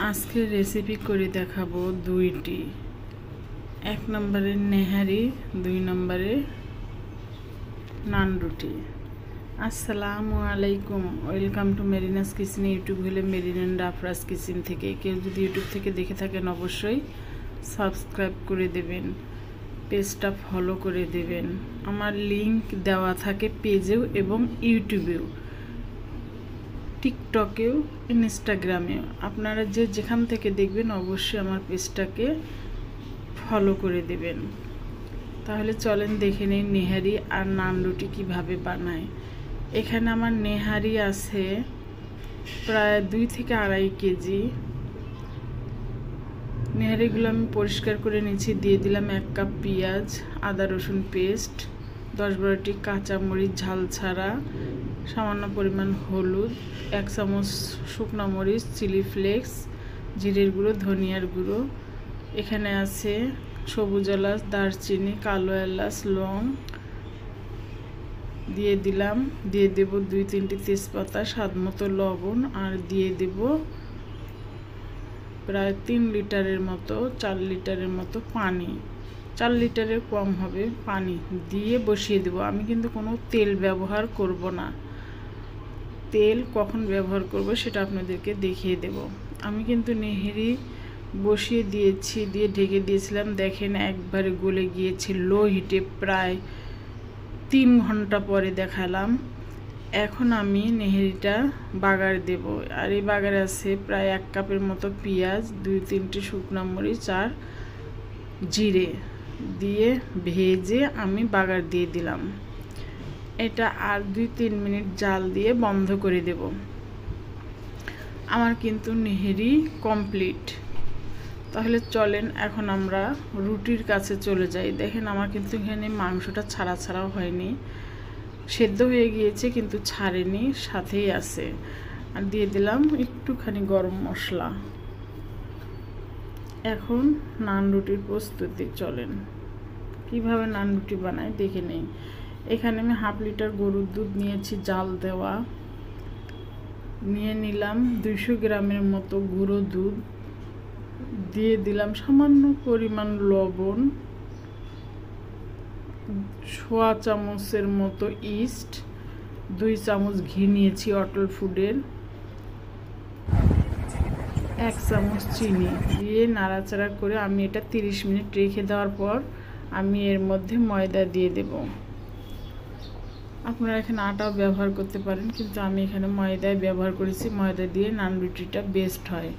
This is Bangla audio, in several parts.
আজকে রেসিপি করে দেখাবো দুইটি, এক নম্বরে নেহারি, 2 নম্বরে নান রুটি। আসসালামু আলাইকুম, ওয়েলকাম টু মেরিনাস কিচেন। ইউটিউব হলে মেরিন অ্যান্ড আফরাজ কিচেন থেকে। কেউ যদি ইউটিউব থেকে দেখে থাকেন অবশ্যই সাবস্ক্রাইব করে দেবেন, পেজটা ফলো করে দেবেন। আমার লিংক দেওয়া থাকে পেজেও এবং ইউটিউবেও, টিকটকেও, ইনস্টাগ্রামেও। আপনারা যেখান থেকে দেখবেন অবশ্যই আমার পেজটাকে ফলো করে দেবেন। তাহলে চলেন দেখে নেই নেহারি আর নান রুটি কীভাবে বানায়। এখানে আমার নেহারি আছে প্রায় 2 থেকে 2.5 কেজি। নেহারিগুলো আমি পরিষ্কার করে নিয়েছি। দিয়ে দিলাম 1 কাপ পেঁয়াজ, আদা রসুন পেস্ট, 10-12টি কাঁচামরিচ ঝাল ছাড়া, সামান্য পরিমাণ হলুদ, 1 চামচ শুকনো মরিচ, চিলি ফ্লেক্স, জিরের গুঁড়ো, ধনিয়ার গুঁড়ো। এখানে আছে সবুজ এলাচ, দারচিনি, কালো এলাচ, লং দিয়ে দিলাম। দিয়ে দেব 2-3টি তেজপাতা, স্বাদ মতো লবণ, আর দিয়ে দেব প্রায় 3 লিটারের মতো, 4 লিটারের মতো পানি। 4 লিটারের কম হবে পানি দিয়ে বসিয়ে দেব। আমি কিন্তু কোনো তেল ব্যবহার করব না। তেল কখন ব্যবহার করব সেটা আপনাদেরকে দেখিয়ে দেব। আমি কিন্তু নেহারি বসিয়ে দিয়েছি, দিয়ে ঢেকে দিয়েছিলাম। দেখেন একবারে গলে গিয়েছে লো হিটে। প্রায় 3 ঘন্টা পরে দেখালাম। এখন আমি নেহারিটা বাগার দেব। আর এই বাগারে আছে প্রায় 1 কাপের মতো পেঁয়াজ, 2-3টি শুকনো মরিচ আর জিরে দিয়ে ভেজে আমি বাগার দিয়ে দিলাম। এটা আর 2-3 মিনিট জাল দিয়ে বন্ধ করে দেব। আমার কিন্তু নেহারি কমপ্লিট। তাহলে চলেন এখন আমরা রুটির কাছে চলে যাই। দেখেন আমার কিন্তু এখানে মাংসটা ছাড়াও হয়নি, সেদ্ধ হয়ে গিয়েছে কিন্তু ছাড়েনি, সাথেই আছে। আর দিয়ে দিলাম একটুখানি গরম মশলা। এখন নান রুটির প্রস্তুতি। চলেন কিভাবে নান রুটি বানাই দেখে নেই। এখানে আমি 1/2 লিটার গরুর দুধ নিয়েছি, জাল দেওয়া। নিয়ে নিলাম 200 গ্রামের মতো গুঁড়ো দুধ। দিয়ে দিলাম সামান্য পরিমাণ লবণ, 1/4 চামচের মতো ইস্ট, 2 চামচ ঘি নিয়েছি অটল ফুডের, 1 চামচ চিনি দিয়ে নাড়াচাড়া করে আমি এটা 30 মিনিট রেখে দেওয়ার পর আমি এর মধ্যে ময়দা দিয়ে দেব। আপনারা এখানে আটাও ব্যবহার করতে পারেন, কিন্তু আমি এখানে ময়দাই ব্যবহার করেছি। ময়দা দিয়ে নান রুটিটা বেস্ট হয়।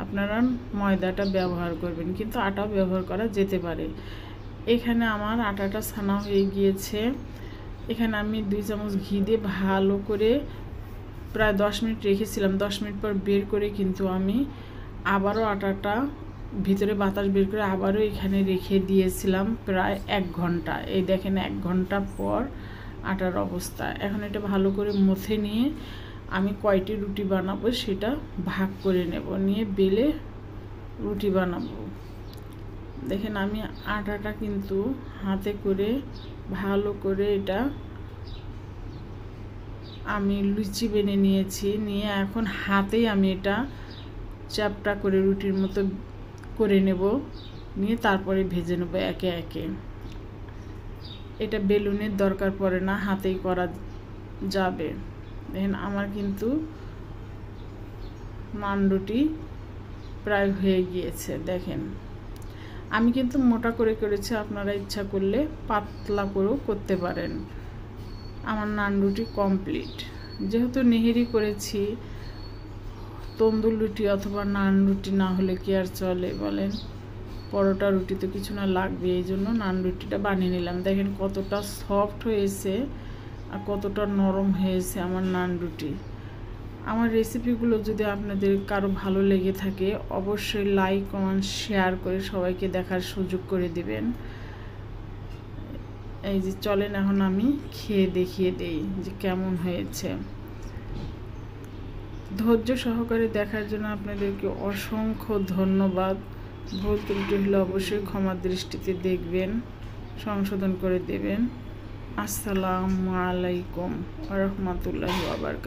আপনারা ময়দাটা ব্যবহার করবেন, কিন্তু আটাও ব্যবহার করা যেতে পারে। এখানে আমার আটাটা ছানা হয়ে গিয়েছে। এখানে আমি 2 চামচ ঘি দিয়ে ভালো করে প্রায় 10 মিনিট রেখেছিলাম। 10 মিনিট পর বের করে কিন্তু আমি আবারও আটাটা ভিতরে বাতাস বের করে আবারও এখানে রেখে দিয়েছিলাম প্রায় 1 ঘন্টা। এই দেখেন 1 ঘন্টা পর আটার অবস্থা। এখন এটা ভালো করে মুছে নিয়ে আমি কয়টি রুটি বানাবো সেটা ভাগ করে নেব, নিয়ে বেলে রুটি বানাবো। দেখেন আমি আটাটা কিন্তু হাতে করে ভালো করে এটা আমি লুচি বেনে নিয়েছি। নিয়ে এখন হাতেই আমি এটা চ্যাপটা করে রুটির মতো করে নেব, নিয়ে তারপরে ভেজে নেব একে একে। এটা বেলুনের দরকার পড়ে না, হাতেই করা যাবে। দেখেন আমার কিন্তু নান রুটি প্রায় হয়ে গিয়েছে। দেখেন আমি কিন্তু মোটা করে করেছি, আপনারা ইচ্ছা করলে পাতলা করেও করতে পারেন। আমার নান রুটি কমপ্লিট। যেহেতু নেহারি করেছি, তন্দুর রুটি অথবা নান রুটি না হলে কি আর চলে বলেন? পরোটা রুটি তো কিছু না লাগবে, এই জন্য নান রুটিটা বানিয়ে নিলাম। দেখেন কতটা সফট হয়েছে আর কতটা নরম হয়েছে আমার নান রুটি। আমার রেসিপিগুলো যদি আপনাদের কারো ভালো লেগে থাকে অবশ্যই লাইক, কমেন্ট, শেয়ার করে সবাইকে দেখার সুযোগ করে দিবেন। এই যে চলেন এখন আমি খেয়ে দেখিয়ে দেই যে কেমন হয়েছে। ধৈর্য সহকারে দেখার জন্য আপনাদেরকে অসংখ্য ধন্যবাদ। ভুল ত্রুটি হলে অবশ্যই ক্ষমা দৃষ্টিতে দেখবেন, সংশোধন করে দেবেন। আসসালামু আলাইকুম ওয়া রাহমাতুল্লাহি ওয়া বারাকাতুহু।